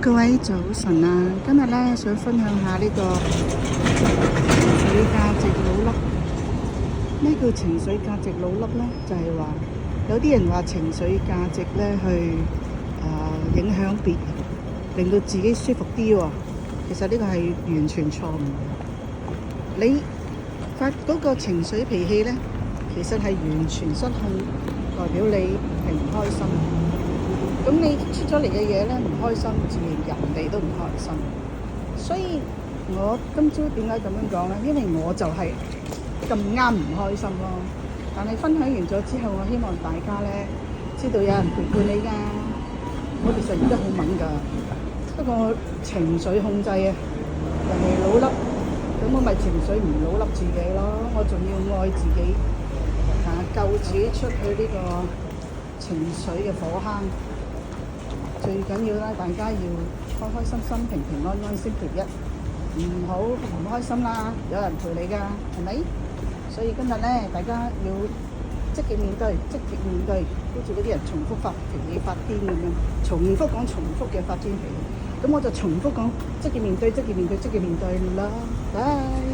各位早晨啊！今日咧想分享下呢個情緒價值老笠。咩叫情緒價值老笠咧？就係話有啲人話情緒價值咧去影響別人，令到自己舒服啲喎。其實呢個係完全錯誤。你發嗰個情緒脾氣咧，其實係完全失控，代表你係唔開心。咁你出咗嚟嘅嘢咧唔開心，自然人哋都唔開心。所以我今朝點解咁樣講咧？因為我就係咁啱唔開心咯。但係分享完咗之後，我希望大家咧知道有人陪伴你㗎。我其實而家好敏㗎，不過情緒控制啊，人哋老笠，咁我咪情緒唔老笠自己咯。我仲要愛自己，救自己出去呢個情緒嘅火坑。最緊要啦，大家要開開心心、平平安安，星期一唔好唔開心啦，有人陪你㗎，係咪？所以今日咧，大家要積極面對，積極面對，好似嗰啲人重複發脾氣、發癲咁樣，重複講重複嘅發癲脾氣，咁我就重複講積極面對、積極面對、積極面對啦，拜。